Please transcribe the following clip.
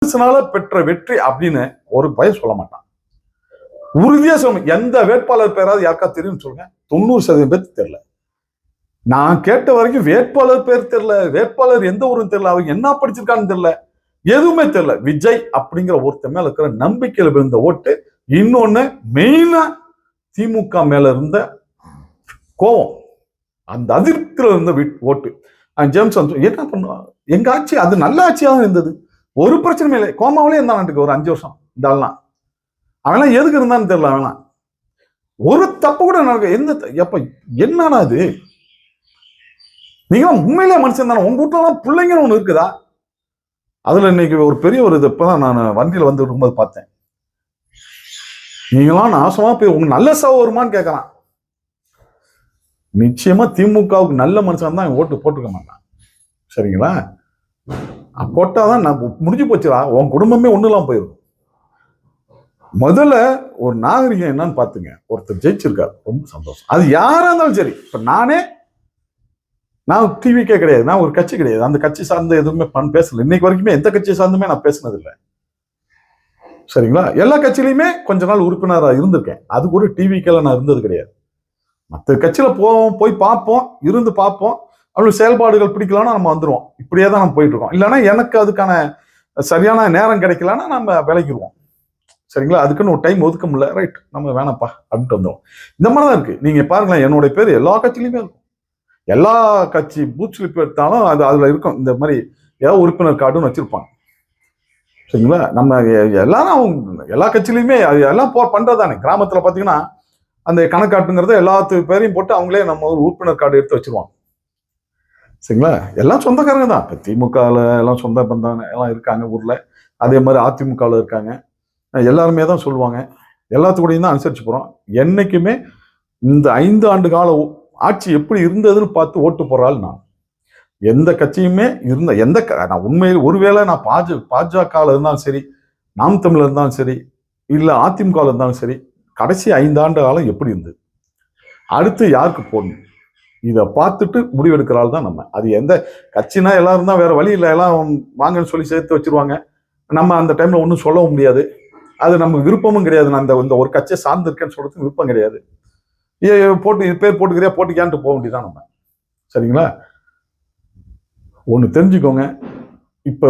மனுஷனால பெற்ற வெற்றி அப்படின்னு ஒரு பயம் சொல்ல மாட்டான். உறுதியா சொல்ல, எந்த வேட்பாளர் பேராவது யாருக்கா தெரியும் சொல்லுங்க? 90% பேருக்கு தெரியல. நான் கேட்ட வரைக்கும் வேட்பாளர் பேர் தெரியல, வேட்பாளர் எந்த ஊரும் தெரியல, அவங்க என்ன படிச்சிருக்கான்னு தெரியல, எதுவுமே தெரியல. விஜய் அப்படிங்கிற ஒருத்த மேல இருக்கிற நம்பிக்கையில விழுந்த ஓட்டு. இன்னொன்னு மெயினா திமுக மேல இருந்த கோபம், அந்த அதிருப்தியில இருந்த ஓட்டு. ஜேம்ஸ் என்ன பண்ணுவான், எங்க ஆட்சி அது நல்ல ஆட்சியாக இருந்தது, ஒரு பிரச்சனையும் இல்லை. கோமாவிலே இருந்தான் ஒரு 5 வருஷம். இந்த ஆள்லாம் அவெல்லாம் எதுக்கு இருந்தான்னு தெரியல. அவெல்லாம் ஒரு தப்பு கூட நடக்க எந்த எப்ப என்னன்னா அது? நீங்க உண்மையிலே மனுஷன் தானே? உங்க வீட்டுல பிள்ளைங்கன்னு ஒண்ணு இருக்குதா? அதுல இன்னைக்கு ஒரு பெரிய ஒரு இது இப்பதான் நான் வண்டியில வந்து இருக்கும்போது பார்த்தேன். நீங்களாம் நாசமா போய் உங்க நல்ல சாவு வருமான்னு கேட்கறான். நிச்சயமா திமுகவுக்கு நல்ல மனுஷன் தான் ஓட்டு போட்டுக்க மாட்டான். சரிங்களா? போட்டாதான் நான் முடிஞ்சு போச்சுடா, உன் குடும்பமே ஒண்ணுலாம் போயிடும். முதல்ல ஒரு நாகரிகம் என்னன்னு பாத்துங்க. ஒருத்தர் ஜெயிச்சிருக்காரு, ரொம்ப சந்தோஷம். அது யாரா இருந்தாலும் சரி. இப்ப நான் டிவிக்கே கிடையாது, நான் ஒரு கட்சி கிடையாது, அந்த கட்சி சார்ந்த எதுவுமே பேசல. இன்னைக்கு வரைக்குமே எந்த கட்சி சார்ந்துமே நான் பேசினது இல்லை. சரிங்களா? எல்லா கட்சியிலையுமே கொஞ்ச நாள் உறுப்பினராக இருந்திருக்கேன். அது கூட டிவிக்கெல்லாம் நான் இருந்தது கிடையாது. மற்ற கட்சியில போய் பார்ப்போம், இருந்து பார்ப்போம், அவங்களுக்கு செயல்பாடுகள் பிடிக்கலாம்னா நம்ம வந்துருவோம். இப்படியே தான் நம்ம போயிட்டு இருக்கோம். இல்லைன்னா எனக்கு அதுக்கான சரியான நேரம் கிடைக்கலன்னா நம்ம விலகிடுவோம். சரிங்களா? அதுக்குன்னு ஒரு டைம் ஒதுக்க முடியல, ரைட், நம்ம வேணாப்பா அப்படின்ட்டு வந்துடும். இந்த மாதிரி தான் இருக்கு. நீங்க பாருங்களேன், என்னுடைய பேர் எல்லா கட்சியிலுமே இருக்கும். எல்லா கட்சி பூத் ஸ்லிப் எடுத்தாலும் அது அதுல இருக்கும். இந்த மாதிரி ஏதாவது உறுப்பினர் கார்டுன்னு வச்சிருப்பாங்க. சரிங்களா? நம்ம எல்லாரும் எல்லா கட்சியிலுமே எல்லாம் பண்றதானே. கிராமத்துல பாத்தீங்கன்னா அந்த கணக்காட்டுங்கிறத எல்லாத்து பேரையும் போட்டு அவங்களே நம்ம ஒரு உறுப்பினர் கார்டு எடுத்து வச்சிருவாங்க. சரிங்களா? எல்லாம் சொந்தக்காரங்க தான். இப்ப திமுகல எல்லாம் சொந்த பந்தம் எல்லாம் இருக்காங்க ஊர்ல. அதே மாதிரி அதிமுகல இருக்காங்க. எல்லாருமே தான் சொல்லுவாங்க. எல்லாத்துக்கூடையும் தான் அனுசரிச்சு போறோம். என்னைக்குமே இந்த 5 ஆண்டு கால ஆட்சி எப்படி இருந்ததுன்னு பார்த்து ஓட்டு போறாள் நான். எந்த கட்சியுமே நான் உண்மையில் ஒருவேளை நான் பாஜக இருந்தாலும் சரி, நாம் தமிழர் இருந்தாலும் சரி, இல்ல அதிமுக இருந்தாலும் சரி, கடைசி 5 ஆண்டு காலம் எப்படி இருந்தது, அடுத்து யாருக்கு போடணும், இதை பார்த்துட்டு முடிவெடுக்கிறாள் தான் நம்ம. அது எந்த கட்சினா எல்லாரும் தான் வேற வழி இல்லை, எல்லாம் வாங்கன்னு சொல்லி சேர்த்து வச்சிருவாங்க. நம்ம அந்த டைம்ல ஒன்றும் சொல்லவும் முடியாது. அது நமக்கு விருப்பமும் கிடையாது. நான் இந்த ஒரு கட்சியை சார்ந்திருக்கேன்னு சொல்றதுக்கு விருப்பம் கிடையாது. பேர் போட்டுக்கிறியா போட்டுக்கான்ட்டு போக வேண்டியதான் நம்ம. சரிங்களா? ஒண்ணு தெரிஞ்சுக்கோங்க. இப்ப